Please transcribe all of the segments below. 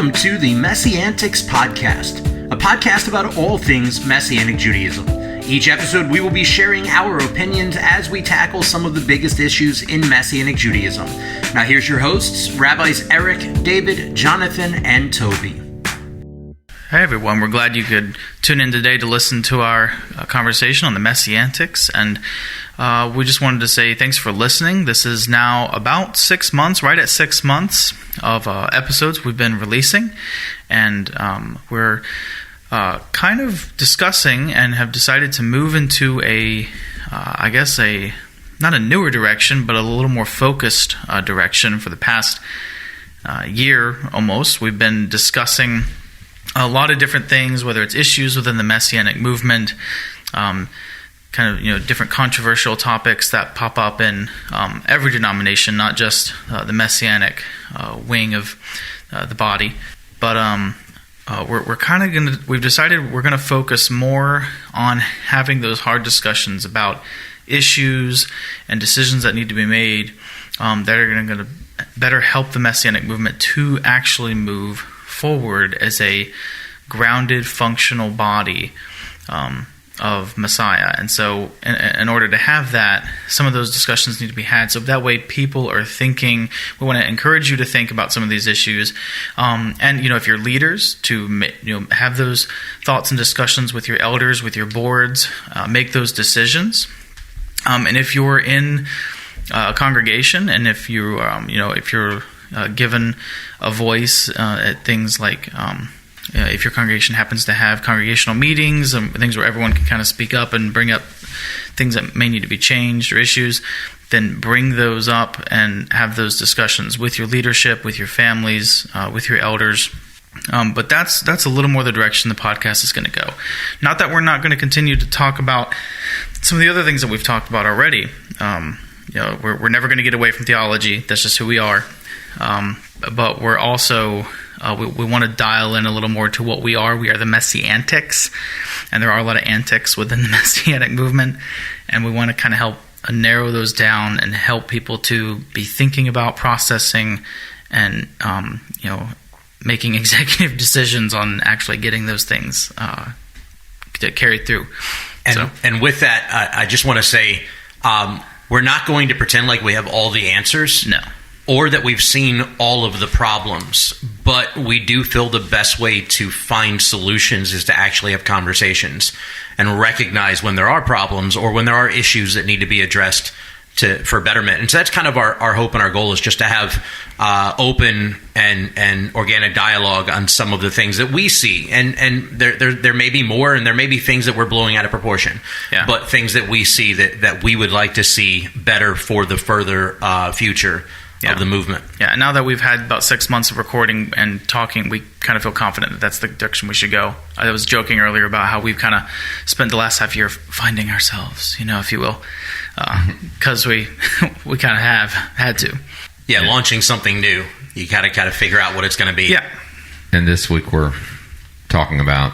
welcome to the MessianTics podcast, a podcast about all things Messianic Judaism. Each episode, we will be sharing our opinions as we tackle some of the biggest issues in Messianic Judaism. Now, here's your hosts, Rabbis Eric, David, Jonathan, and Toby. Hey everyone, we're glad you could tune in today to listen to our conversation on the MessianTics, and we just wanted to say thanks for listening. This is now about 6 months, right at 6 months of episodes we've been releasing, and we're kind of discussing and have decided to move into not a newer direction, but a little more focused direction. For the past year almost, we've been discussing a lot of different things, whether it's issues within the Messianic movement, different controversial topics that pop up in every denomination, not just the Messianic wing of the body. But we've decided we're gonna focus more on having those hard discussions about issues and decisions that need to be made that are going to better help the Messianic movement to actually move forward as a grounded, functional body of Messiah. And so in order to have that, some of those discussions need to be had. So that way people are thinking, we want to encourage you to think about some of these issues. And, if you're leaders, to have those thoughts and discussions with your elders, with your boards, make those decisions. And if you're in a congregation, and if you, if you're given a voice at things like if your congregation happens to have congregational meetings and things where everyone can kind of speak up and bring up things that may need to be changed or issues, then bring those up and have those discussions with your leadership, with your families, with your elders. But that's a little more the direction the podcast is going to go. Not that we're not going to continue to talk about some of the other things that we've talked about already. We're never going to get away from theology. That's just who we are. But we're also we want to dial in a little more to what we are. We are the MessianTics, and there are a lot of antics within the Messianic movement, and we want to kind of help narrow those down and help people to be thinking about processing and making executive decisions on actually getting those things carried through. And with that, I just want to say we're not going to pretend like we have all the answers. No. Or that we've seen all of the problems, but we do feel the best way to find solutions is to actually have conversations and recognize when there are problems or when there are issues that need to be addressed for betterment. And so that's kind of our hope and our goal, is just to have open and organic dialogue on some of the things that we see. And there may be more, and there may be things that we're blowing out of proportion, but things that we see that we would like to see better for the further future of the movement. Yeah, and now that we've had about 6 months of recording and talking, we kind of feel confident that that's the direction we should go. I was joking earlier about how we've kind of spent the last half year finding ourselves, if you will, because we kind of have had to. Yeah, launching something new. You got to kind of figure out what it's going to be. Yeah. And this week we're talking about...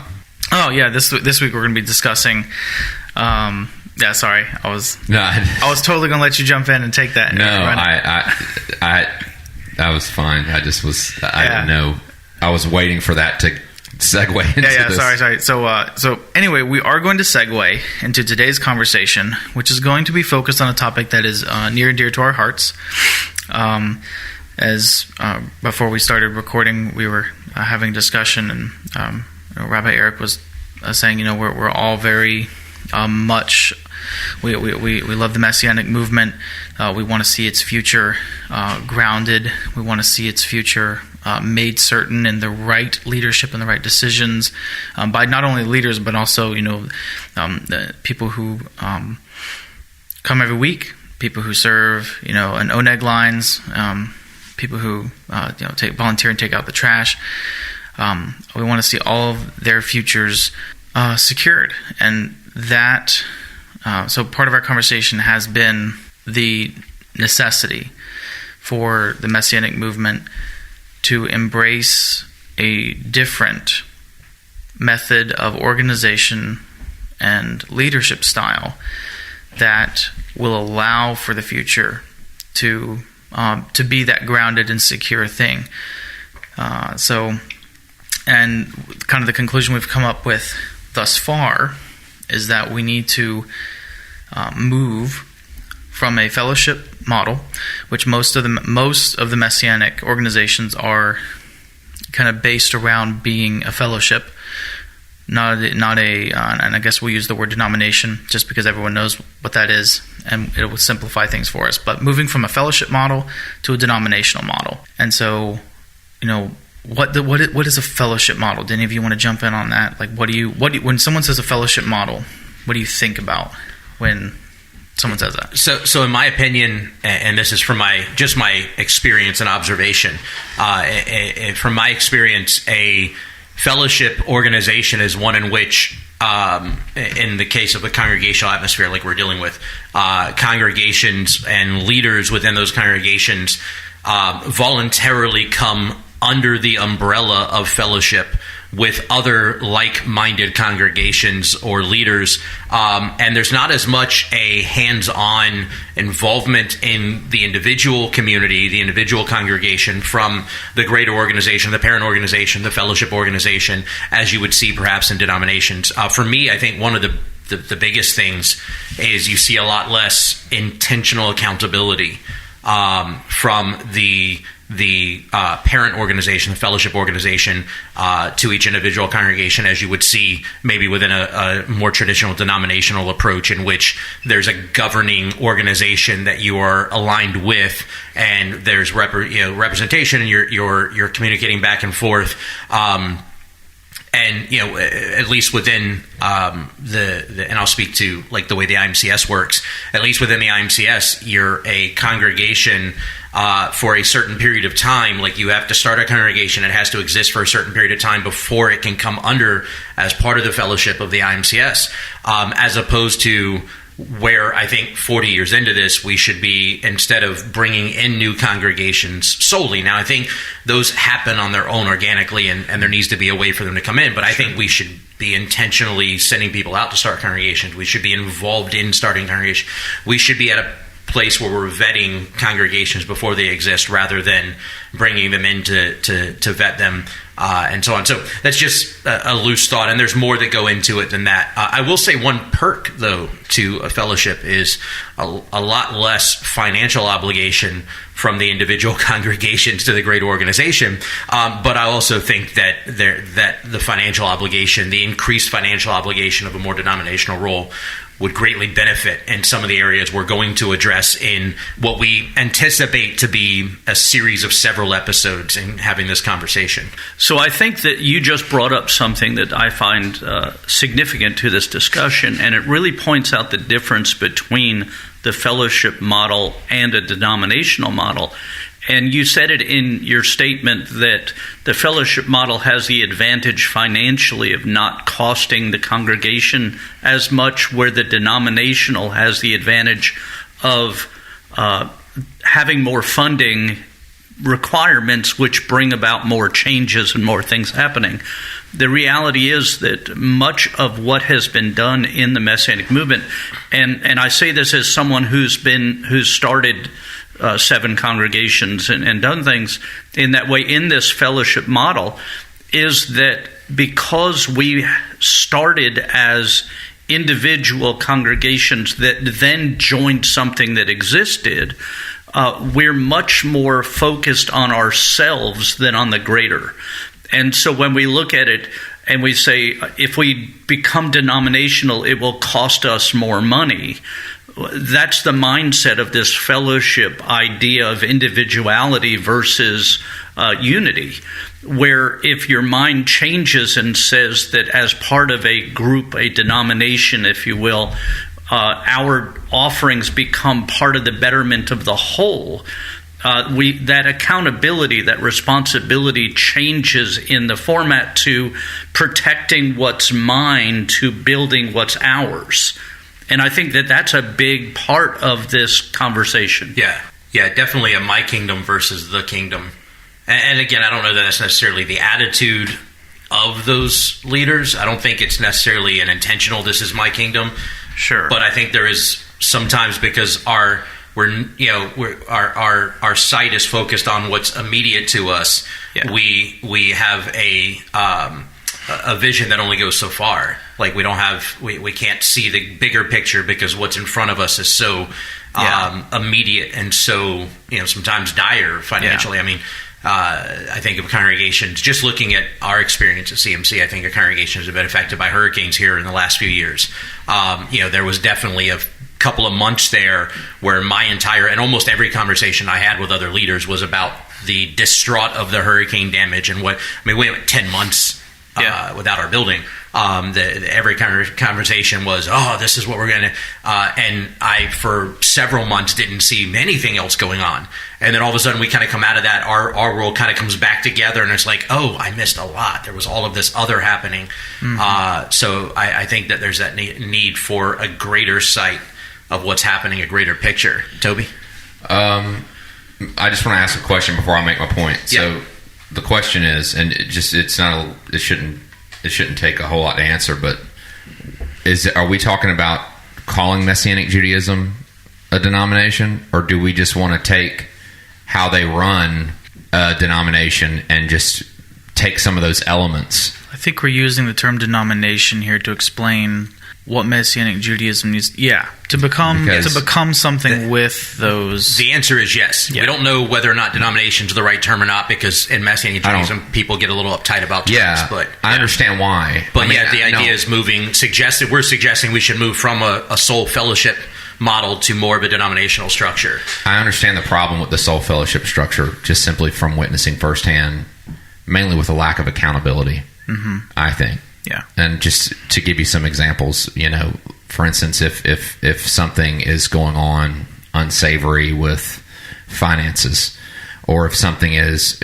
Oh, yeah, this week we're going to be discussing... Yeah, sorry. I was totally going to let you jump in and take that. No, I was fine. I just was. I didn't know. I was waiting for that to segue into this. Sorry. So anyway, we are going to segue into today's conversation, which is going to be focused on a topic that is near and dear to our hearts. As before we started recording, we were having discussion, and Rabbi Eric was saying, we're all very much. We love the Messianic movement. We want to see its future grounded. We want to see its future made certain in the right leadership and the right decisions by not only leaders, but also the people who come every week, people who serve in ONEG lines, people who volunteer and take out the trash. We want to see all of their futures secured, and that. So part of our conversation has been the necessity for the Messianic movement to embrace a different method of organization and leadership style that will allow for the future to be that grounded and secure thing. So And kind of the conclusion we've come up with thus far is that we need to move from a fellowship model, which most of the Messianic organizations are kind of based around being a fellowship, not a, and I guess we'll use the word denomination just because everyone knows what that is, and it will simplify things for us. But moving from a fellowship model to a denominational model, and so, what is a fellowship model? Do any of you want to jump in on that? Like, when someone says a fellowship model, what do you think about when someone says that? So in my opinion, and this is from my experience and observation, from my experience, a fellowship organization is one in which, in the case of a congregational atmosphere like we're dealing with, congregations and leaders within those congregations voluntarily come under the umbrella of fellowship with other like-minded congregations or leaders, and there's not as much a hands-on involvement in the individual community, the individual congregation from the greater organization, the parent organization, the fellowship organization, as you would see perhaps in denominations. For me, I think one of the biggest things is you see a lot less intentional accountability from the parent organization, the fellowship organization, to each individual congregation, as you would see maybe within a more traditional denominational approach, in which there's a governing organization that you are aligned with, and there's representation, and you're communicating back and forth. And at least within and I'll speak to like the way the IMCS works. At least within the IMCS, you're a congregation for a certain period of time. Like, you have to start a congregation; it has to exist for a certain period of time before it can come under as part of the fellowship of the IMCS. As opposed to where I think 40 years into this, we should be, instead of bringing in new congregations solely. Now, I think those happen on their own organically, and there needs to be a way for them to come in. But I think we should be intentionally sending people out to start congregations. We should be involved in starting congregations. We should be at a place where we're vetting congregations before they exist, rather than bringing them in to vet them, and so on. So that's just a loose thought, and there's more that go into it than that. I will say one perk, though, to a fellowship is a lot less financial obligation from the individual congregations to the greater organization. But I also think that the financial obligation, the increased financial obligation of a more denominational role, would greatly benefit in some of the areas we're going to address in what we anticipate to be a series of several episodes in having this conversation. So I think that you just brought up something that I find significant to this discussion, and it really points out the difference between the fellowship model and a denominational model. And you said it in your statement that the fellowship model has the advantage financially of not costing the congregation as much, where the denominational has the advantage of having more funding requirements, which bring about more changes and more things happening. The reality is that much of what has been done in the Messianic movement, and I say this as someone who's started 7 congregations and done things in that way in this fellowship model, is that because we started as individual congregations that then joined something that existed, we're much more focused on ourselves than on the greater. And so when we look at it and we say, if we become denominational, it will cost us more money, that's the mindset of this fellowship idea of individuality versus unity, where if your mind changes and says that as part of a group, a denomination, if you will, our offerings become part of the betterment of the whole, that accountability, that responsibility changes in the format to protecting what's mine to building what's ours. And I think that that's a big part of this conversation. Yeah, definitely a my kingdom versus the kingdom. And again, I don't know that that's necessarily the attitude of those leaders. I don't think it's necessarily an intentional, this is my kingdom. Sure. But I think there is sometimes, because our our sight is focused on what's immediate to us. Yeah. We have a vision that only goes so far. Like we can't see the bigger picture because what's in front of us is so immediate and so sometimes dire financially. Yeah. I think of congregations, just looking at our experience at CMC, I think our congregations have been affected by hurricanes here in the last few years. There was definitely a couple of months there where my entire and almost every conversation I had with other leaders was about the distraught of the hurricane damage and we went 10 months without our building. Every conversation was, this is what we're going to, and I, for several months, didn't see anything else going on. And then all of a sudden we kind of come out of that, our world kind of comes back together and it's like, I missed a lot. There was all of this other happening. Mm-hmm. So I think that there's that need for a greater sight of what's happening, a greater picture. Toby? I just want to ask a question before I make my point. Yeah. So the question is, and it shouldn't take a whole lot to answer, but are we talking about calling Messianic Judaism a denomination, or do we just want to take how they run a denomination and just take some of those elements? I think we're using the term denomination here to explain what Messianic Judaism needs to become something with those. The answer is yes. Yeah. We don't know whether or not denomination is the right term or not, because in Messianic Judaism people get a little uptight about terms. But I understand why. But the idea is we're suggesting we should move from a soul fellowship model to more of a denominational structure. I understand the problem with the soul fellowship structure just simply from witnessing firsthand, mainly with a lack of accountability. Mm-hmm. I think. Yeah. And just to give you some examples, for instance, if something is going on unsavory with finances, or if something is,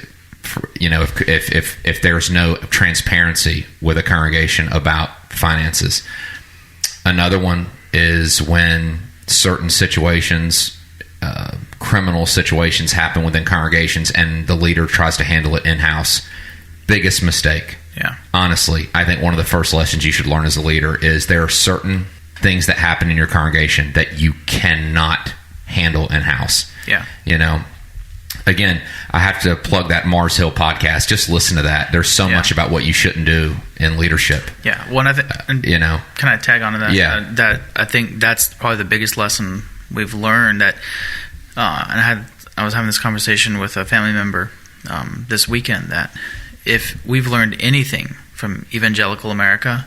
if there's no transparency with a congregation about finances. Another one is when certain situations, criminal situations happen within congregations and the leader tries to handle it in-house. Biggest mistake. Yeah. Honestly, I think one of the first lessons you should learn as a leader is there are certain things that happen in your congregation that you cannot handle in-house. Yeah. Again, I have to plug that Mars Hill podcast. Just listen to that. There's so much about what you shouldn't do in leadership. Yeah. Can I tag on to that? Yeah. That I think that's probably the biggest lesson we've learned. That, and I was having this conversation with a family member this weekend, that if we've learned anything from evangelical America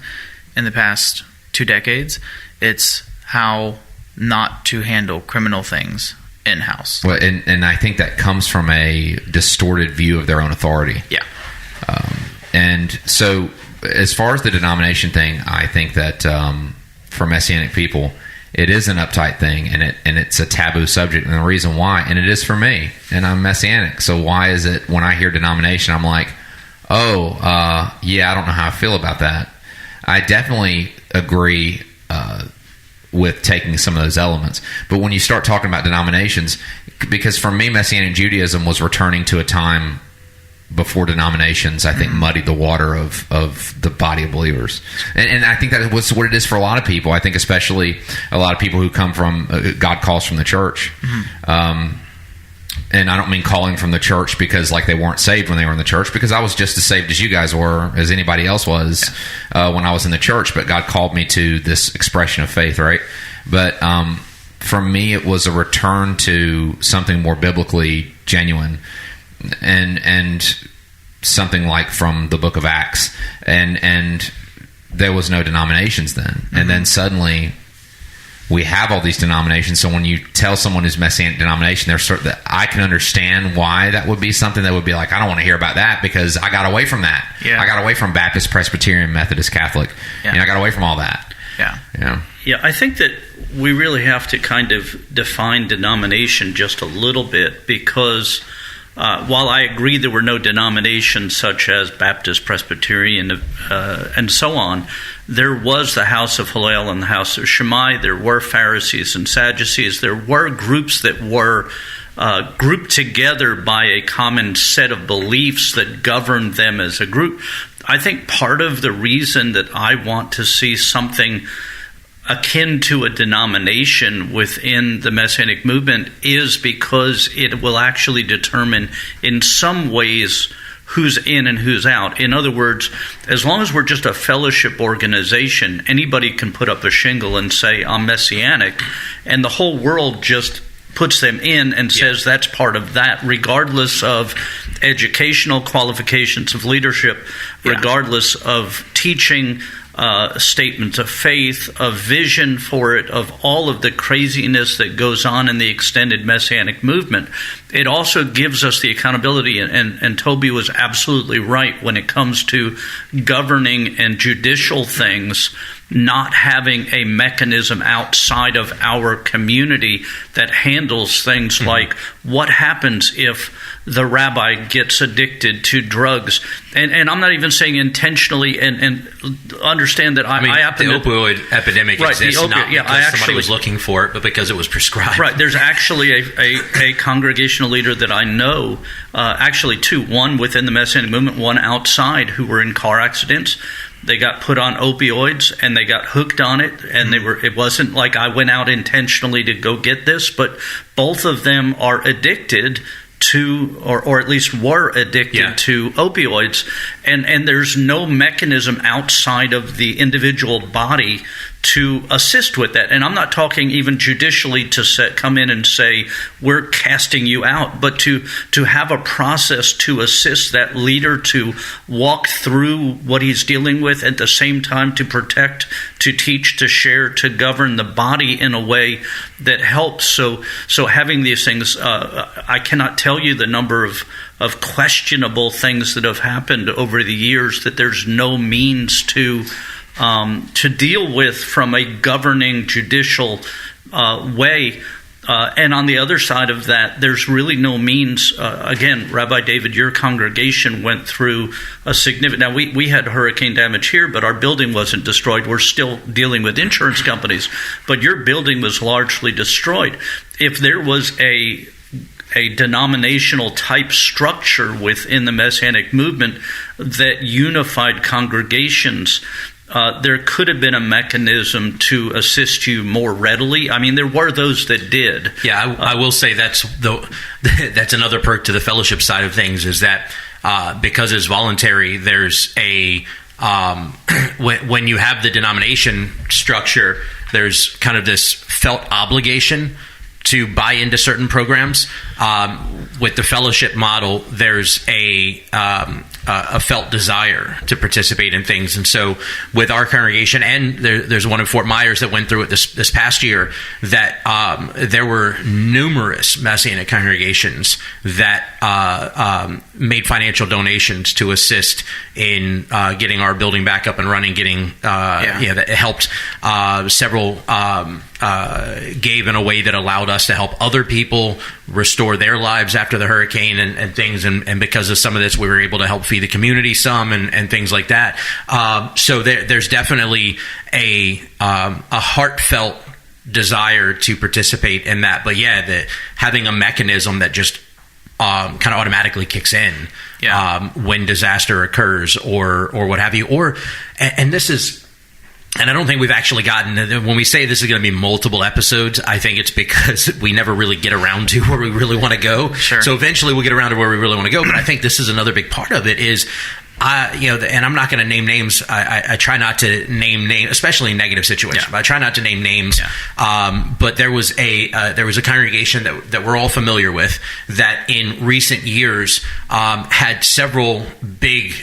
in the past 2 decades, it's how not to handle criminal things in-house. Well, and I think that comes from a distorted view of their own authority. Yeah. And so as far as the denomination thing, I think that for Messianic people, it is an uptight thing, and it's a taboo subject. And the reason why, and it is for me, and I'm Messianic, so why is it when I hear denomination, I'm like, I don't know how I feel about that. I definitely agree with taking some of those elements. But when you start talking about denominations, because for me, Messianic Judaism was returning to a time before denominations, I think, muddied the water of the body of believers. And I think that was what it is for a lot of people. I think especially a lot of people who come from, God calls from the church. Mm-hmm. And I don't mean calling from the church because they weren't saved when they were in the church, because I was just as saved as you guys were, as anybody else was when I was in the church. But God called me to this expression of faith, right? But for me, it was a return to something more biblically genuine, and something like from the book of Acts. And there was no denominations then. Mm-hmm. And then suddenly we have all these denominations. So when you tell someone who's Messianic denomination, I can understand why that would be something that would be like, I don't want to hear about that because I got away from that. Yeah. I got away from Baptist, Presbyterian, Methodist, Catholic. Yeah. I got away from all that. Yeah. Yeah, I think that we really have to kind of define denomination just a little bit, because while I agree there were no denominations such as Baptist, Presbyterian, and so on, there was the House of Hillel and the House of Shammai. There were Pharisees and Sadducees. There were groups that were grouped together by a common set of beliefs that governed them as a group. I think part of the reason that I want to see something akin to a denomination within the Messianic movement is because it will actually determine in some ways who's in and who's out. In other words, as long as we're just a fellowship organization, anybody can put up a shingle and say, I'm Messianic, and the whole world just puts them in and says that's part of that, regardless of educational qualifications of leadership, regardless of teaching, statements of faith, of vision for it, of all of the craziness that goes on in the extended Messianic movement. It also gives us the accountability, and Toby was absolutely right when it comes to governing and judicial things, not having a mechanism outside of our community that handles things like what happens if the rabbi gets addicted to drugs. And I'm not even saying intentionally, and understand that the opioid epidemic exists not because somebody was looking for it, but because it was prescribed. Right. There's actually a congregational leader that I know, actually two, one within the Messianic movement, one outside, who were in car accidents. They got put on opioids and they got hooked on it, and it wasn't like I went out intentionally to go get this, but both of them are addicted to, or at least were addicted to opioids, and there's no mechanism outside of the individual body to assist with that. And I'm not talking even judicially to come in and say we're casting you out, but to have a process to assist that leader to walk through what he's dealing with, at the same time to protect, to teach, to share, to govern the body in a way that helps. So having these things, I cannot tell you the number of questionable things that have happened over the years that there's no means to deal with from a governing judicial way. And on the other side of that, there's really no means. Again, Rabbi David, your congregation went through a significant... Now, we had hurricane damage here, but our building wasn't destroyed. We're still dealing with insurance companies. But your building was largely destroyed. If there was a denominational type structure within the Messianic movement that unified congregations, there could have been a mechanism to assist you more readily. I mean, there were those that did. Yeah, I will say that's another perk to the fellowship side of things, is that because it's voluntary, there's a when you have the denomination structure, there's kind of this felt obligation to buy into certain programs. With the fellowship model, there's a felt desire to participate in things. And so with our congregation, and there's one in Fort Myers that went through it this past year, that there were numerous Messianic congregations that made financial donations to assist in getting our building back up and running, that helped. Several gave in a way that allowed us to help other people restore their lives after the hurricane and things, and because of some of this, we were able to help feed the community some and things like that. So there's definitely a heartfelt desire to participate in that. But having a mechanism that just kind of automatically kicks in when disaster occurs or what have you, and this is. And I don't think we've actually gotten, when we say this is going to be multiple episodes, I think it's because we never really get around to where we really want to go. Sure. So eventually we'll get around to where we really want to go. But I think this is another big part of it is, and I'm not going to name names. I try not to name names, especially in negative situations. But I try not to name names. But there was a congregation that we're all familiar with that in recent years had several big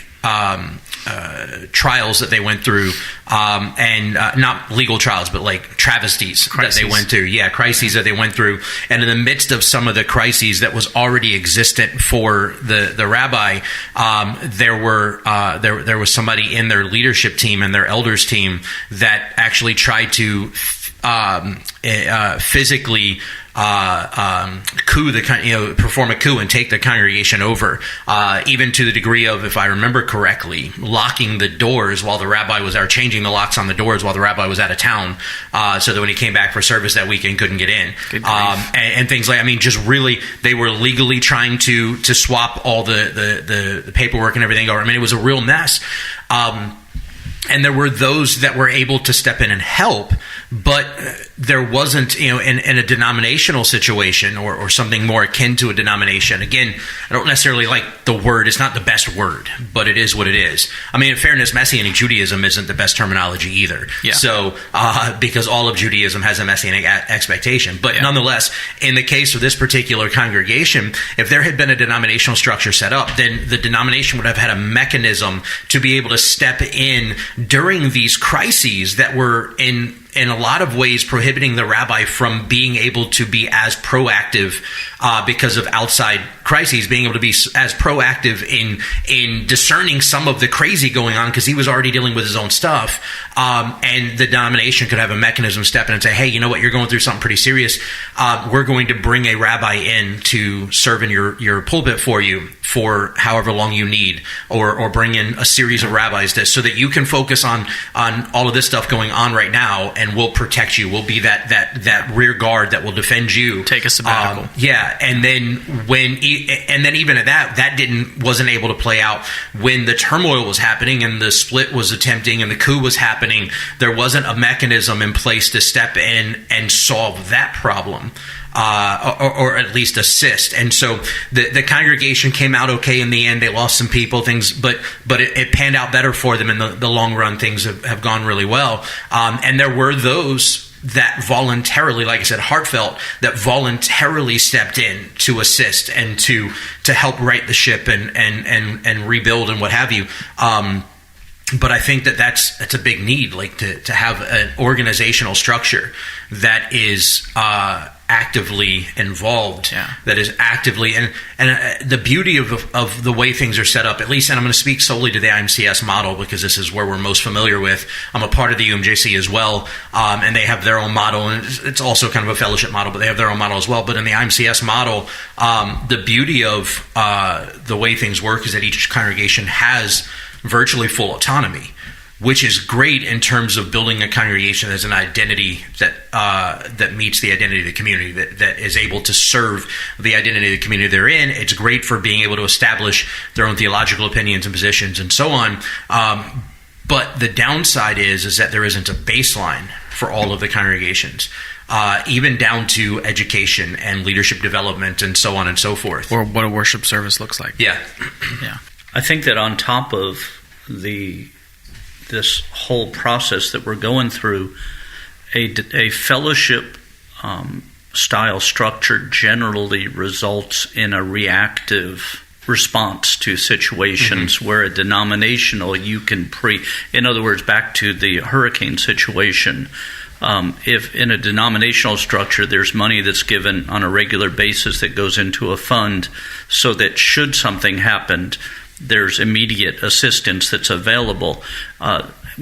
trials that they went through, and not legal trials, but like travesties that they went through. Yeah, crises that they went through. And in the midst of some of the crises that was already existent for the rabbi, there was somebody in their leadership team and their elders team that actually tried to physically perform a coup and take the congregation over, even to the degree of, if I remember correctly, locking the doors while the rabbi was, or changing the locks on the doors while the rabbi was out of town, so that when he came back for service that weekend, couldn't get in, and things like, just really, they were legally trying to swap all the paperwork and everything over. It was a real mess. And there were those that were able to step in and help but there wasn't, in a denominational situation or something more akin to a denomination. Again, I don't necessarily like the word. It's not the best word, but it is what it is. I mean, in fairness, Messianic Judaism isn't the best terminology either. Yeah. So, because all of Judaism has a Messianic expectation. But nonetheless, in the case of this particular congregation, if there had been a denominational structure set up, then the denomination would have had a mechanism to be able to step in during these crises that were in a lot of ways prohibiting the rabbi from being able to be as proactive because of outside crises, being able to be as proactive in discerning some of the crazy going on because he was already dealing with his own stuff. And the denomination could have a mechanism step in and say, hey, you know what, you're going through something pretty serious. We're going to bring a rabbi in to serve in your pulpit for you for however long you need, or bring in a series of rabbis so that you can focus on all of this stuff going on right now, and we'll protect you. We'll be that rear guard that will defend you. Take a sabbatical. And then even at that wasn't able to play out when the turmoil was happening and the split was attempting and the coup was happening. There wasn't a mechanism in place to step in and solve that problem. Or at least assist. And so the congregation came out okay in the end. They lost some people, but it panned out better for them in the long run. Things have gone really well. And there were those that voluntarily, like I said, heartfelt, that voluntarily stepped in to assist and to help right the ship and rebuild and what have you. But I think that's a big need, like to have an organizational structure that is actively involved, that is actively and the beauty of the way things are set up, at least, and I'm going to speak solely to the IMCS model because this is where we're most familiar with. I'm a part of the UMJC as well, and they have their own model, and it's also kind of a fellowship model, but they have their own model as well. But in the IMCS model, the beauty of the way things work is that each congregation has virtually full autonomy, which is great in terms of building a congregation as an identity that meets the identity of the community, that is able to serve the identity of the community they're in. It's great for being able to establish their own theological opinions and positions and so on. But the downside is that there isn't a baseline for all of the congregations, even down to education and leadership development and so on and so forth. Or what a worship service looks like. Yeah. I think that on top of this whole process that we're going through, a fellowship style structure generally results in a reactive response to situations where a denominational in other words, back to the hurricane situation, if in a denominational structure there's money that's given on a regular basis that goes into a fund so that should something happen, there's immediate assistance that's available.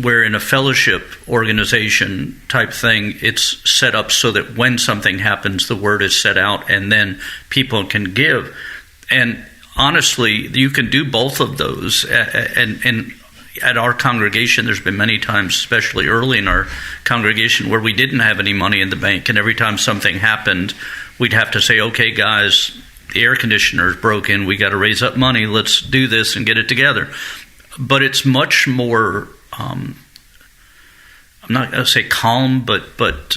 Where in a fellowship organization type thing, it's set up so that when something happens, the word is set out and then people can give. And honestly, you can do both of those. And at our congregation, there's been many times, especially early in our congregation, where we didn't have any money in the bank. And every time something happened, we'd have to say, okay, guys, the air conditioner is broken. We got to raise up money. Let's do this and get it together. But it's much more, I'm not going to say calm, but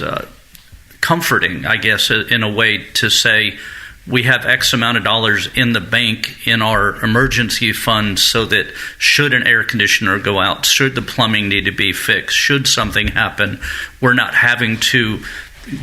comforting, I guess, in a way to say we have X amount of dollars in the bank in our emergency fund so that should an air conditioner go out, should the plumbing need to be fixed, should something happen, we're not having to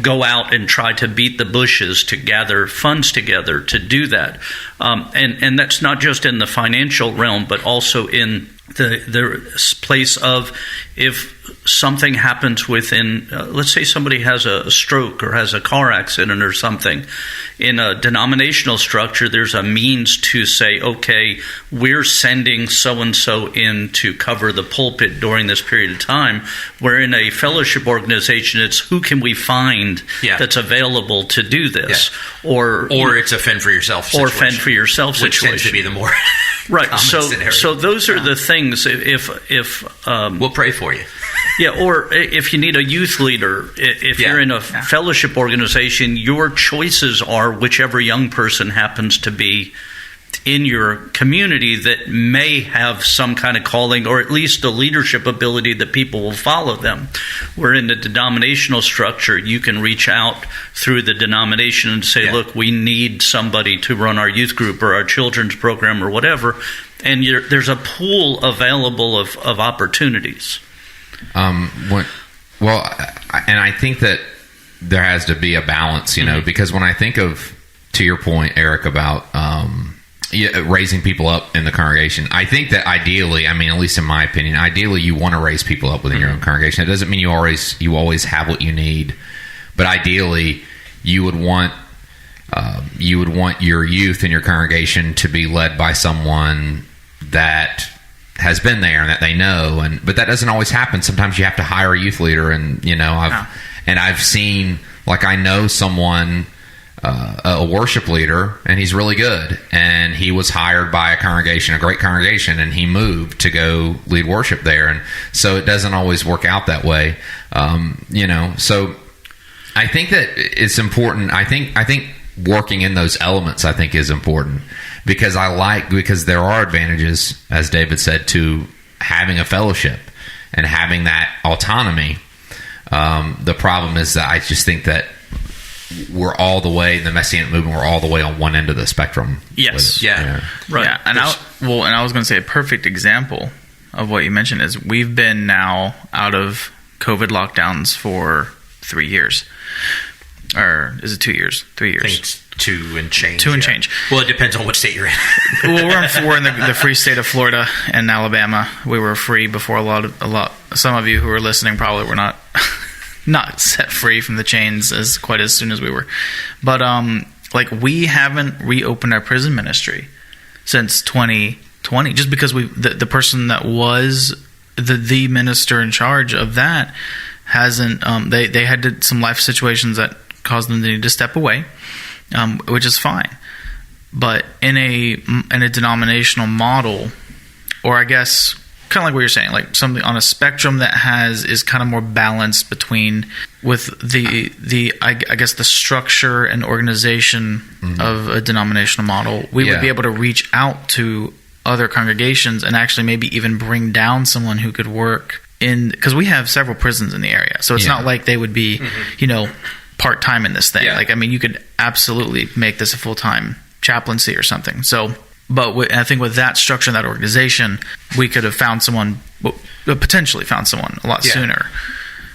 go out and try to beat the bushes to gather funds together to do that. And that's not just in the financial realm, but also in the place of if something happens within, let's say somebody has a stroke or has a car accident or something. In a denominational structure, there's a means to say, okay, we're sending so-and-so in to cover the pulpit during this period of time, where in a fellowship organization, it's who can we find that's available to do this? Yeah. Or it's a fend for yourself situation. Or fend for yourself situation. Which tends to be the more right. common scenario. So those are the things. If we'll pray for you. Yeah, or if you need a youth leader, if you're in a fellowship organization, your choices are whichever young person happens to be in your community that may have some kind of calling or at least a leadership ability that people will follow them. Where in the denominational structure, you can reach out through the denomination and say, look, we need somebody to run our youth group or our children's program or whatever. And there's a pool available of opportunities. And I think that there has to be a balance, because when I think of, to your point, Eric, about raising people up in the congregation, I think that ideally, at least in my opinion, ideally you want to raise people up within your own congregation. It doesn't mean you always have what you need, but ideally you would want your youth in your congregation to be led by someone that has been there and that they know, but that doesn't always happen. Sometimes you have to hire a youth leader, and I've seen, I know someone, a worship leader, and he's really good, and he was hired by a great congregation, and he moved to go lead worship there, and so it doesn't always work out that way, So I think that it's important. I think working in those elements, I think, is important, because there are advantages, as David said, to having a fellowship and having that autonomy. The problem is that I just think that we're all the way in the Messianic movement. We're all the way on one end of the spectrum. Yes. Yeah. Right. Yeah. And I was going to say a perfect example of what you mentioned is we've been now out of COVID lockdowns for 3 years. Or is it 2 years? 3 years. I think it's 2 and change. 2 and change. Well, it depends on what state you're in. Well, we're in the free state of Florida and Alabama. We were free before a lot. Some of you who are listening probably were not set free from the chains quite as soon as we were. But we haven't reopened our prison ministry since 2020, just because the person that was the minister in charge of that hasn't. They had some life situations that caused them to need to step away, which is fine. But in a denominational model, or I guess kind of like what you're saying, like something on a spectrum that is kind of more balanced with I guess the structure and organization of a denominational model, we would be able to reach out to other congregations and actually maybe even bring down someone who could work because we have several prisons in the area, so it's not like they would be part-time in this thing. You could absolutely make this a full-time chaplaincy or something. So I think with that structure and that organization, we could have potentially found someone a lot sooner.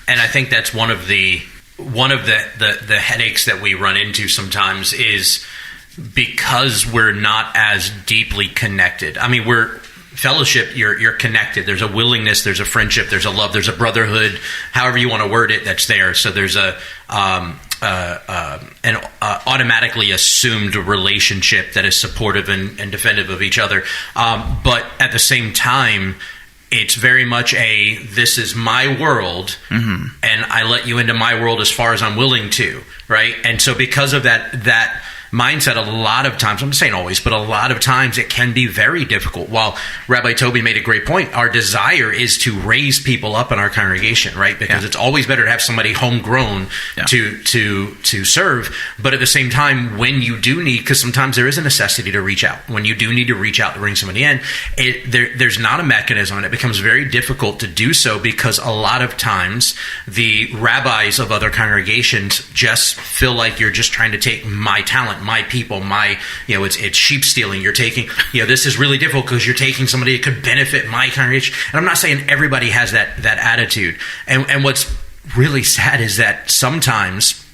And I think that's one of the headaches that we run into sometimes is because we're not as deeply connected. We're fellowship, you're connected. There's a willingness, there's a friendship, there's a love, there's a brotherhood, however you want to word it, that's there. So there's an automatically assumed relationship that is supportive and defensive of each other. But at the same time, it's very much this is my world, and I let you into my world as far as I'm willing to, right? And so because of that mindset, a lot of times, I'm not saying always, but a lot of times it can be very difficult. While Rabbi Toby made a great point, our desire is to raise people up in our congregation, right? Because it's always better to have somebody homegrown to serve. But at the same time, when you do need, because sometimes there is a necessity to reach out. When you do need to reach out to bring somebody in, there's not a mechanism, and it becomes very difficult to do so because a lot of times the rabbis of other congregations just feel like you're just trying to take my talent, my people, it's sheep stealing. You're taking, this is really difficult because you're taking somebody that could benefit my congregation. And I'm not saying everybody has that attitude. And what's really sad is that sometimes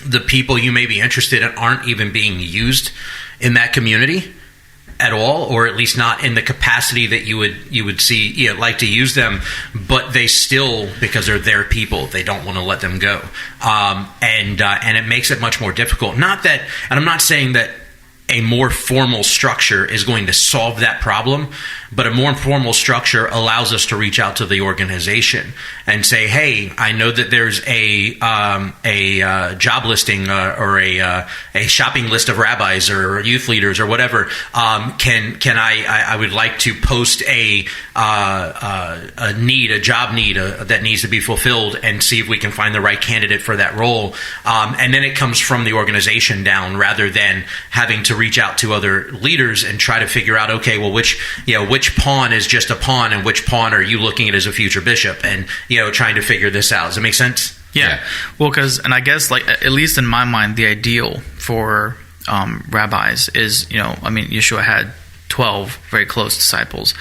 the people you may be interested in aren't even being used in that community at all, or at least not in the capacity that you would see, like to use them, but they still, because they're their people, they don't want to let them go, and it makes it much more difficult. Not that, and I'm not saying that a more formal structure is going to solve that problem, but a more formal structure allows us to reach out to the organization and say, hey, I know that there's a job listing or a shopping list of rabbis or youth leaders or whatever. Can I would like to post a job need that needs to be fulfilled, and see if we can find the right candidate for that role. And then it comes from the organization down, rather than having to reach out to other leaders and try to figure out, okay, well, which pawn is just a pawn and which pawn are you looking at as a future bishop, and trying to figure this out. Does that make sense? Yeah. Well, and I guess, like, at least in my mind, the ideal for rabbis is, Yeshua had 12 very close disciples,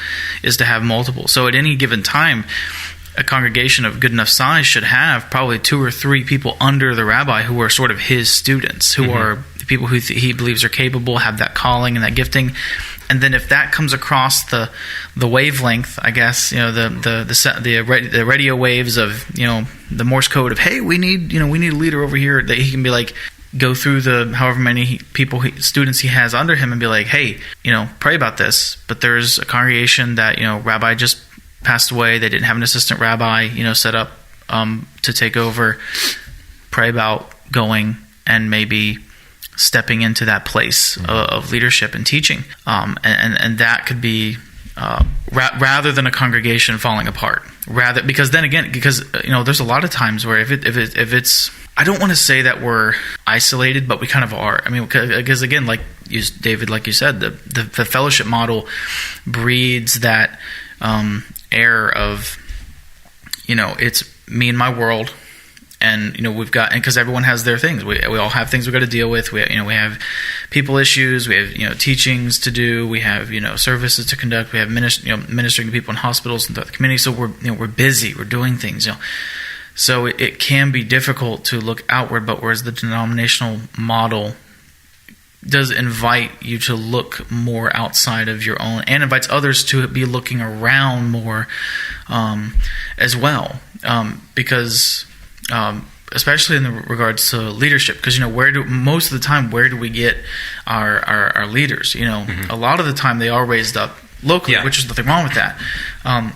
is to have multiple. So at any given time, a congregation of good enough size should have probably 2 or 3 people under the rabbi who are sort of his students, who are people who he believes are capable, have that calling and that gifting. And then if that comes across the wavelength, I guess, the radio waves of, the Morse code of, hey, we need a leader over here, that he can be like, go through the however many students he has under him and be like, hey, pray about this. But there's a congregation that, rabbi just passed away. They didn't have an assistant rabbi, set up to take over. Pray about going and maybe stepping into that place of leadership and teaching. And that could be rather than a congregation falling apart. Because there's a lot of times where if it's, I don't want to say that we're isolated, but we kind of are. I mean, because again, like you said, the fellowship model breeds that air of, it's me and my world. And we've got, and because everyone has their things, we all have things we've got to deal with. We have people issues, we have teachings to do, we have services to conduct, we have ministering to people in hospitals and throughout the community. So we're busy, we're doing things. So it can be difficult to look outward, but whereas the denominational model does invite you to look more outside of your own, and invites others to be looking around more as well, because. Especially in the regards to leadership, because most of the time, where do we get our leaders? A lot of the time they are raised up locally, which is nothing wrong with that.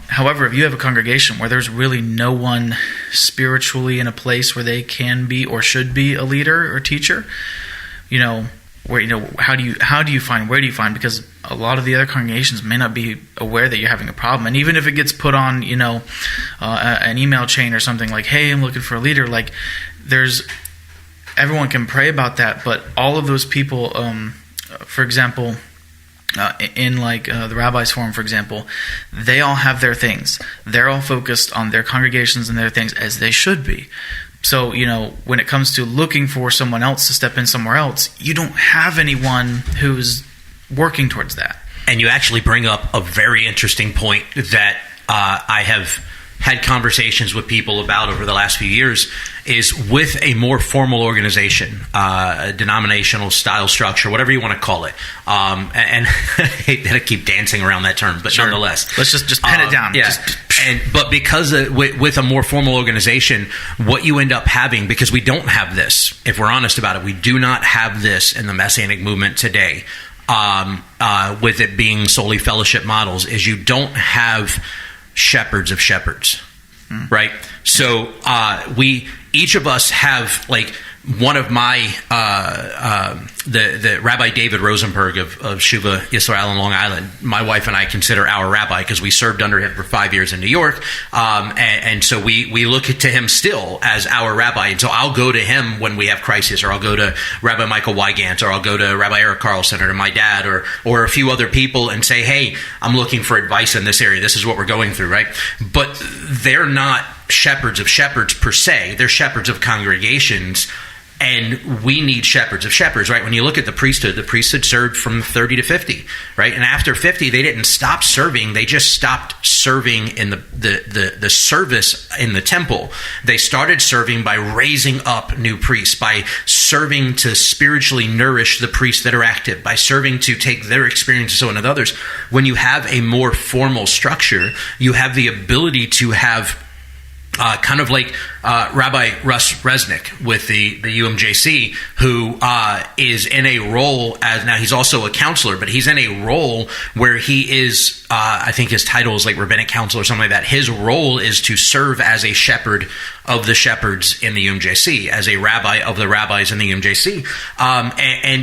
However, if you have a congregation where there's really no one spiritually in a place where they can be or should be a leader or teacher, where where do you find, because a lot of the other congregations may not be aware that you're having a problem. And even if it gets put on an email chain or something like, hey, I'm looking for a leader, like everyone can pray about that, but all of those people, for example, in the Rabbis Forum, for example, they all have their things. They're all focused on their congregations and their things, as they should be. So, when it comes to looking for someone else to step in somewhere else, you don't have anyone who's working towards that. And you actually bring up a very interesting point that I have had conversations with people about over the last few years, is with a more formal organization, a denominational style structure, whatever you want to call it. And I hate that I keep dancing around that term, but nonetheless. Let's just pen it down. Yeah. But because with a more formal organization, what you end up having, because we don't have this, if we're honest about it, we do not have this in the Messianic movement today, with it being solely fellowship models, is you don't have shepherds of shepherds, right? So each of us have, like, one of my the Rabbi David Rosenberg of Shuva Yisrael in Long Island, my wife and I consider our rabbi, because we served under him for 5 years in New York, and so we look to him still as our rabbi. And so I'll go to him when we have crisis, or I'll go to Rabbi Michael Wygant, or I'll go to Rabbi Eric Carlson, or to my dad, or a few other people, and say, hey, I'm looking for advice in this area. This is what we're going through, right? But they're not shepherds of shepherds per se. They're shepherds of congregations. And we need shepherds of shepherds, right? When you look at the priesthood served from 30 to 50, right? And after 50, they didn't stop serving. They just stopped serving in the service in the temple. They started serving by raising up new priests, by serving to spiritually nourish the priests that are active, by serving to take their experience and so on with others. When you have a more formal structure, you have the ability to have kind of like Rabbi Russ Resnick with the UMJC, who is in a role as, now he's also a counselor, but he's in a role where he is, I think his title is like rabbinic counselor or something like that. His role is to serve as a shepherd of the shepherds in the UMJC, as a rabbi of the rabbis in the UMJC.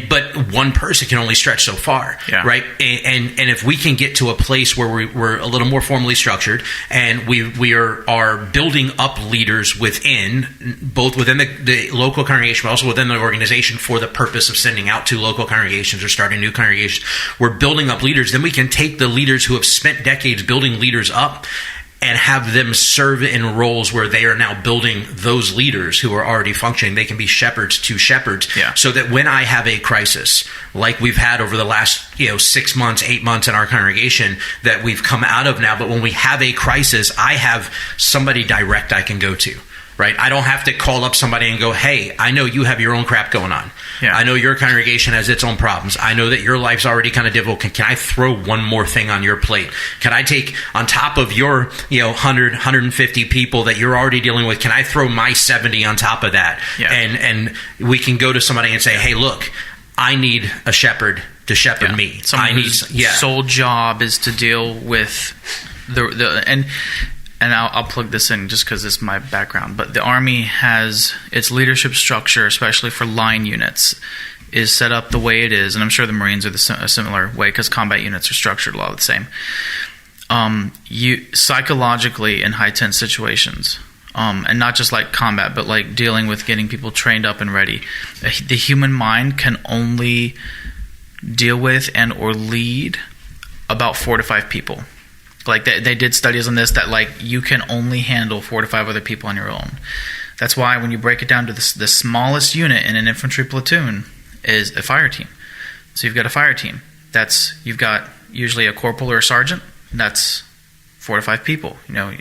But one person can only stretch so far, right? And if we can get to a place where we're a little more formally structured, and we are building up leaders both within the local congregation, but also within the organization for the purpose of sending out to local congregations or starting new congregations. We're building up leaders. Then we can take the leaders who have spent decades building leaders up and have them serve in roles where they are now building those leaders who are already functioning. They can be shepherds to shepherds, so that when I have a crisis, like we've had over the last 6 months, 8 months in our congregation that we've come out of now, but when we have a crisis, I have somebody direct I can go to. Right? I don't have to call up somebody and go, hey, I know you have your own crap going on. Yeah. I know your congregation has its own problems. I know that your life's already kind of difficult. Can I throw one more thing on your plate? Can I take, on top of your 100, 150 people that you're already dealing with, can I throw my 70 on top of that? Yeah. And we can go to somebody and say, hey, look, I need a shepherd to shepherd me. Someone whose sole job is to deal with and I'll plug this in just because it's my background, but the Army has its leadership structure, especially for line units, is set up the way it is, and I'm sure the Marines are a similar way because combat units are structured a lot of the same. You psychologically in high tense situations, and not just like combat, but like dealing with getting people trained up and ready, the human mind can only deal with and or lead about 4 to 5 people. Like they did studies on this that like you can only handle 4 to 5 other people on your own. That's why when you break it down to the smallest unit in an infantry platoon is a fire team. So you've got a fire team. You've got usually a corporal or a sergeant. That's 4 to 5 people.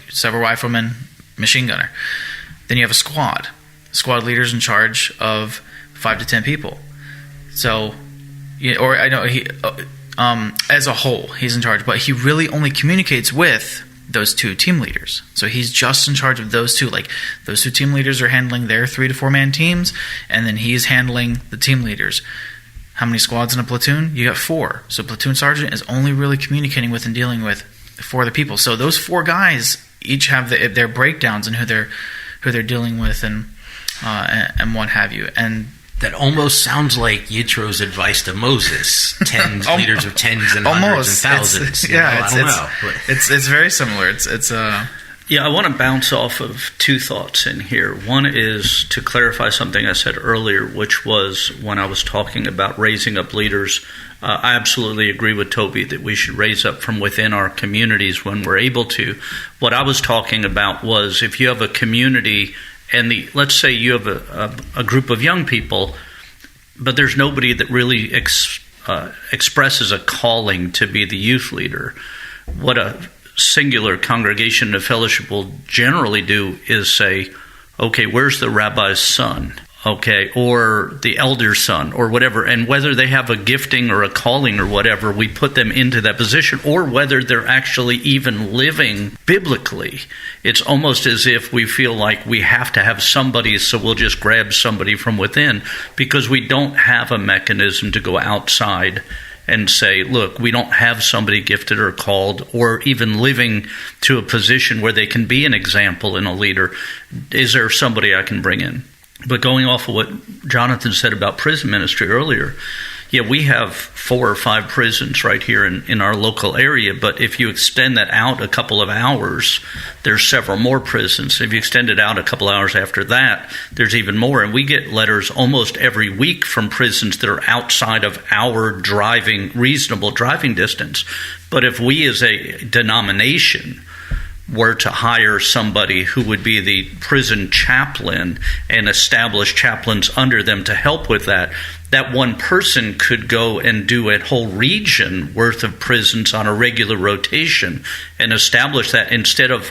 Several riflemen, machine gunner. Then you have a squad. Squad leader's in charge of 5 to 10 people. So, as a whole, he's in charge, but he really only communicates with those 2 team leaders. So he's just in charge of those 2. Like those 2 team leaders are handling their 3 to 4 man teams, and then he's handling the team leaders. How many squads in a platoon? You got 4. So platoon sergeant is only really communicating with and dealing with 4 other people. So those 4 guys each have their breakdowns and who they're dealing with and what have you. And that almost sounds like Yittro's advice to Moses: leaders of tens and hundreds and thousands. It's very similar. I want to bounce off of 2 thoughts in here. One is to clarify something I said earlier, which was when I was talking about raising up leaders. I absolutely agree with Toby that we should raise up from within our communities when we're able to. What I was talking about was if you have a community and let's say you have a group of young people, but there's nobody that really expresses a calling to be the youth leader. What a singular congregation and fellowship will generally do is say, okay, where's the rabbi's son? Okay, or the elder's son, or whatever, and whether they have a gifting or a calling or whatever, we put them into that position, or whether they're actually even living biblically. It's almost as if we feel like we have to have somebody, so we'll just grab somebody from within, because we don't have a mechanism to go outside and say, look, we don't have somebody gifted or called or even living to a position where they can be an example and a leader. Is there somebody I can bring in? But going off of what Jonathan said about prison ministry earlier, we have 4 or 5 prisons right here in our local area, but if you extend that out a couple of hours, there's several more prisons. If you extend it out a couple hours after that, there's even more. And we get letters almost every week from prisons that are outside of our reasonable driving distance. But if we as a denomination were to hire somebody who would be the prison chaplain and establish chaplains under them to help with that, that one person could go and do a whole region worth of prisons on a regular rotation and establish that, instead of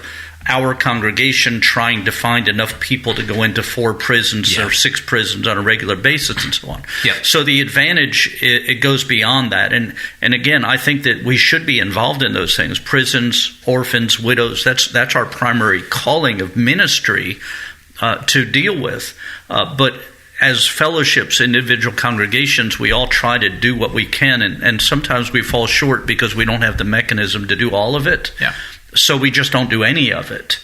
our congregation trying to find enough people to go into 4 prisons or 6 prisons on a regular basis and so on. So the advantage, it goes beyond that. And again, I think that we should be involved in those things. Prisons, orphans, widows, that's our primary calling of ministry to deal with. But as fellowships, individual congregations, we all try to do what we can, and sometimes we fall short because we don't have the mechanism to do all of it. So we just don't do any of it.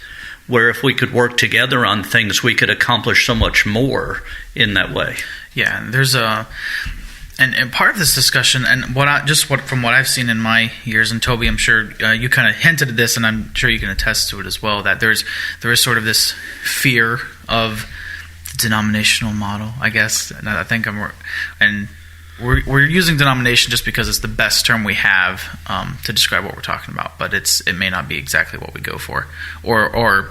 Where if we could work together on things, we could accomplish so much more in that way. There's and And part of this discussion, and from what I've seen in my years, and Toby, I'm sure you kind of hinted at this, and I'm sure you can attest to it as well, that there is sort of this fear of the denominational model, I guess. And I think we're using denomination just because it's the best term we have to describe what we're talking about, but it may not be exactly what we go for, or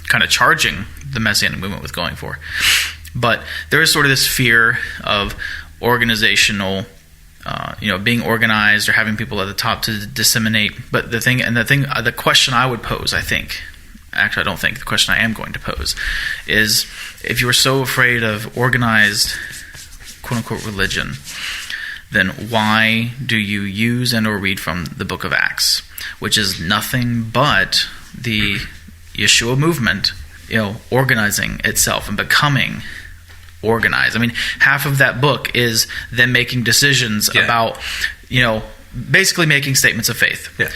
kind of charging the Messianic movement with going for. But there is sort of this fear of organizational, being organized or having people at the top to disseminate. But the question I would pose, the question I am going to pose is, if you are so afraid of organized, quote unquote, religion, then why do you use and or read from the book of Acts, which is nothing but the Yeshua movement, organizing itself and becoming organized? I mean, half of that book is them making decisions about, basically making statements of faith. Yeah.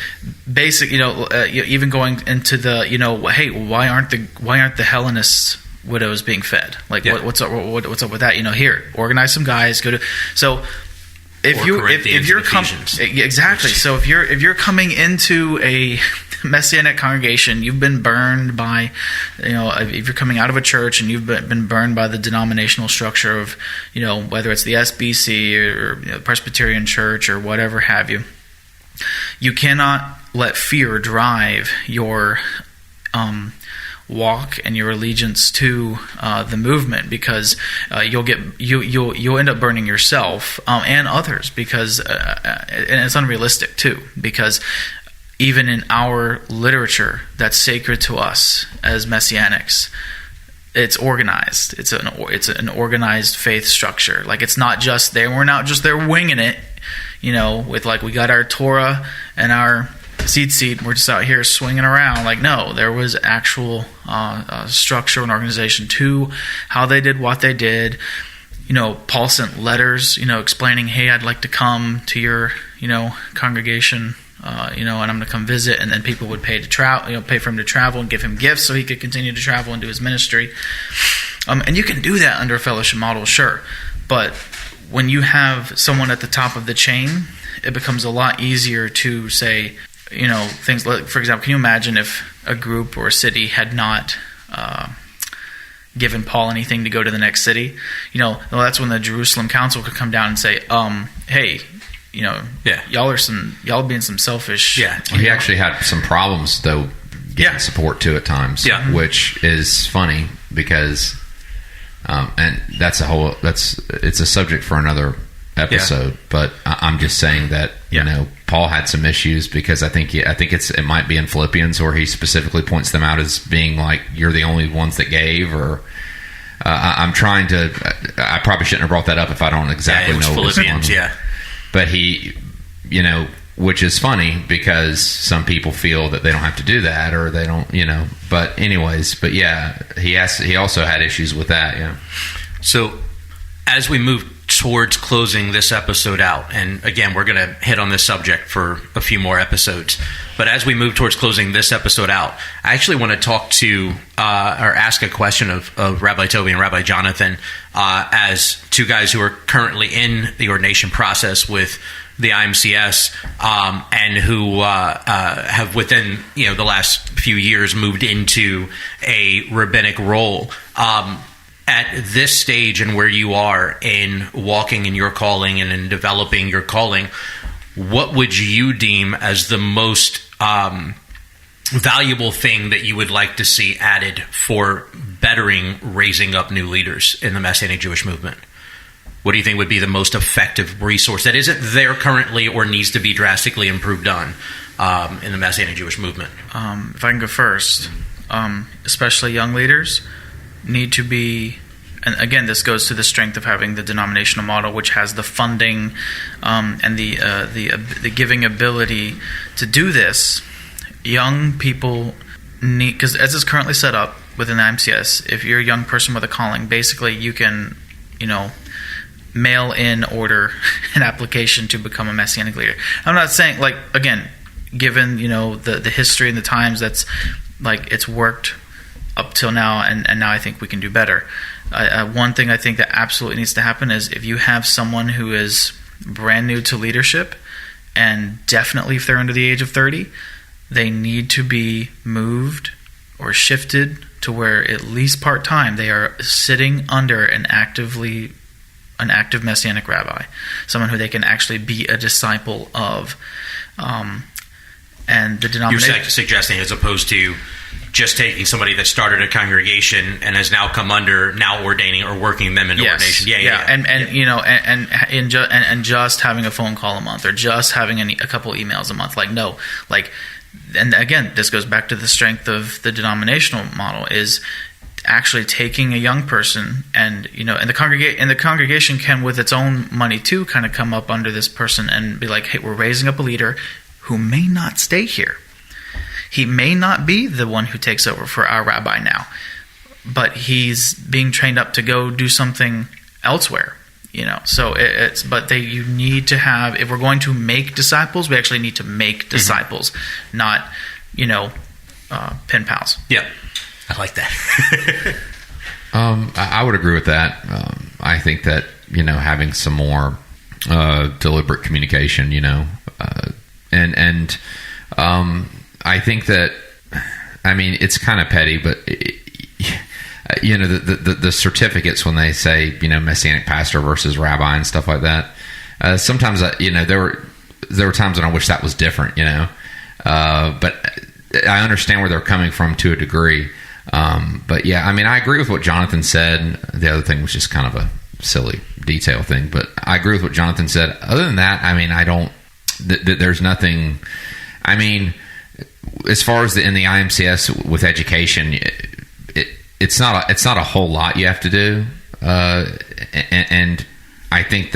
Even going into the, hey, why aren't the Hellenist widows being fed? Like, what's up with that? Here, organize some guys, go to. So if you're coming, exactly. So if you're coming into a Messianic congregation, you've been burned by, if you're coming out of a church and you've been burned by the denominational structure of, whether it's the SBC or Presbyterian Church or whatever have you, you cannot let fear drive your walk and your allegiance to the movement, because you'll end up burning yourself and others, because and it's unrealistic too, because even in our literature that's sacred to us as Messianics, it's organized. It's an organized faith structure. Like, it's not just there. We're not just there winging it, with like, we got our Torah and our seat. We're just out here swinging around. Like, no, there was actual structure and organization to how they did what they did. Paul sent letters, explaining, hey, I'd like to come to your, congregation, and I'm going to come visit. And then people would pay for him to travel and give him gifts so he could continue to travel and do his ministry. And you can do that under a fellowship model, sure. But when you have someone at the top of the chain, it becomes a lot easier to say, things like, for example, can you imagine if a group or a city had not given Paul anything to go to the next city? That's when the Jerusalem Council could come down and say, hey, y'all being some selfish. Yeah. Well, he actually had some problems though getting support too at times. Yeah. Which is funny because, and it's a subject for another episode. Yeah. But I'm just saying that Paul had some issues, because I think it might be in Philippians where he specifically points them out as being like, you're the only ones that gave, or. I'm trying to. I probably shouldn't have brought that up if I don't exactly know. Philippians, But he, which is funny because some people feel that they don't have to do that, or they don't, But anyways, he also had issues with that. Yeah. So as we move towards closing this episode out, and again, we're going to hit on this subject for a few more episodes, but as we move towards closing this episode out, I actually want to talk to or ask a question of Rabbi Toby and Rabbi Jonathan, as two guys who are currently in the ordination process with the IMCS, and who have within the last few years moved into a rabbinic role. At this stage and where you are in walking in your calling and in developing your calling, what would you deem as the most valuable thing that you would like to see added for bettering raising up new leaders in the Messianic Jewish movement? What do you think would be the most effective resource that isn't there currently or needs to be drastically improved on in the Messianic Jewish movement? If I can go first, especially young leaders need to be, and again, this goes to the strength of having the denominational model, which has the funding and the giving ability to do this. Young people need, because as it's currently set up within the IMCS, if you're a young person with a calling, basically you can, mail in order an application to become a Messianic leader. I'm not saying, like, again, given the history and the times, that's like it's worked up till now, and now I think we can do better. One thing I think that absolutely needs to happen is if you have someone who is brand new to leadership, and definitely if they're under the age of 30, they need to be moved or shifted to where at least part-time they are sitting under an active Messianic rabbi, someone who they can actually be a disciple of. And the denomination... You're suggesting as opposed to just taking somebody that started a congregation and has now come under, now ordaining or working them into ordination. And just having a phone call a month or just having a couple emails a month. And again, this goes back to the strength of the denominational model is actually taking a young person and the congregation can with its own money too kind of come up under this person and be like, hey, we're raising up a leader who may not stay here. He may not be the one who takes over for our rabbi now, but he's being trained up to go do something elsewhere. So you need to have, if we're going to make disciples, we actually need to make disciples, not pen pals. Yeah, I like that. I would agree with that. I think that having some more deliberate communication, and I think that, it's kind of petty, but the certificates when they say Messianic pastor versus rabbi and stuff like that. Sometimes there were times when I wish that was different, but I understand where they're coming from to a degree. But yeah, I agree with what Jonathan said. The other thing was just kind of a silly detail thing, but I agree with what Jonathan said. Other than that, I don't. There's nothing. As far as in the IMCS with education, it's not a whole lot you have to do, and I think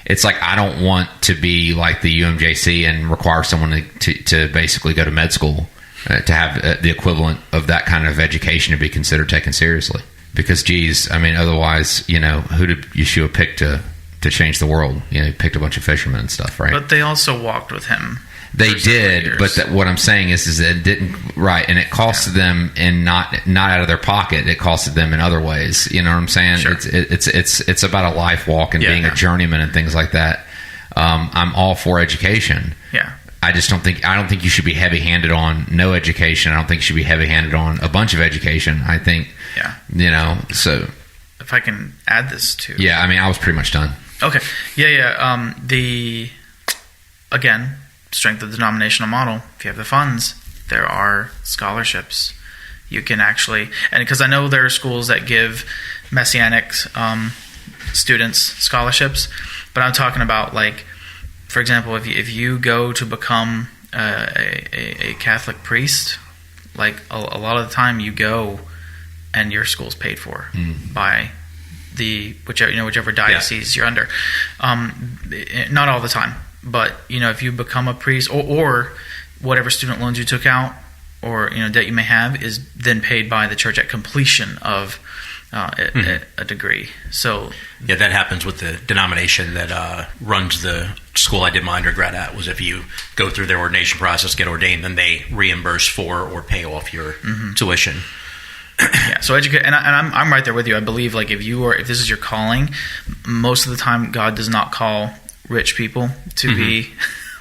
it's like I don't want to be like the UMJC and require someone to basically go to med school to have the equivalent of that kind of education to be considered taken seriously. Because, otherwise, who did Yeshua pick to change the world? He picked a bunch of fishermen and stuff, right? But they also walked with him. They did, but what I'm saying is that it didn't, right, and it costed them in not out of their pocket. It costed them in other ways. You know what I'm saying? Sure. It's about a life walk and being a journeyman and things like that. I'm all for education. Yeah. I don't think you should be heavy-handed on no education. I don't think you should be heavy-handed on a bunch of education. I think, so. If I can add this to. Yeah, I was pretty much done. Okay. Yeah. Again, strength of the denominational model. If you have the funds, there are scholarships. You can actually, and because I know there are schools that give Messianic students scholarships, but I'm talking about for example, if you go to become a Catholic priest, a lot of the time you go and your school's paid for by the whichever diocese you're under. Not all the time. But, if you become a priest or whatever student loans you took out or, debt you may have is then paid by the church at completion of a degree. So yeah, that happens with the denomination that runs the school I did my undergrad at. Was if you go through their ordination process, get ordained, then they reimburse for or pay off your tuition. Yeah, so educate, and I'm right there with you. I believe if this is your calling, most of the time God does not call rich people to be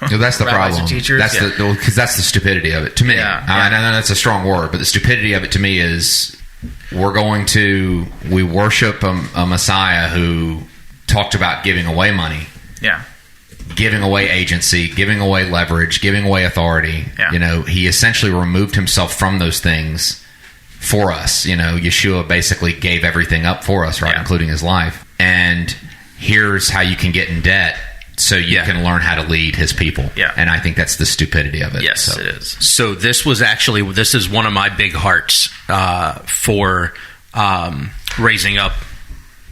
that's the problem. Teachers. Because that's the stupidity of it to me. I know that's a strong word, but the stupidity of it to me is we worship a Messiah who talked about giving away money, giving away agency, giving away leverage, giving away authority. He essentially removed himself from those things for us. Yeshua basically gave everything up for us, right, including his life. And here's how you can get in debt so you can learn how to lead his people. Yeah. And I think that's the stupidity of it. Yes, it is. So this is one of my big hearts for raising up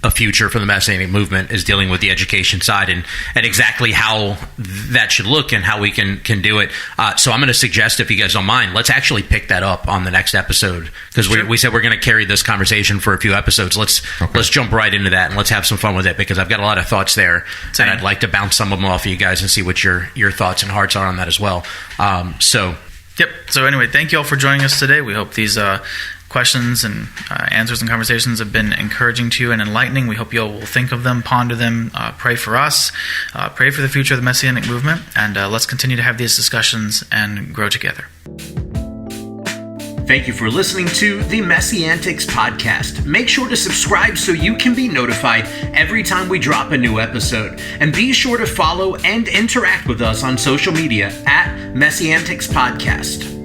a future for the Messianic movement is dealing with the education side and exactly how that should look and how we can do it. So I'm going to suggest, if you guys don't mind, let's actually pick that up on the next episode because we said we're going to carry this conversation for a few episodes. Let's jump right into that and let's have some fun with it because I've got a lot of thoughts there and I'd like to bounce some of them off of you guys and see what your thoughts and hearts are on that as well. Yep. So anyway, thank you all for joining us today. We hope these questions and answers and conversations have been encouraging to you and enlightening. We hope you all will think of them, ponder them, pray for us, pray for the future of the Messianic movement, and let's continue to have these discussions and grow together. Thank you for listening to the MessianTics podcast. Make sure to subscribe so you can be notified every time we drop a new episode. And be sure to follow and interact with us on social media at MessianTics Podcast.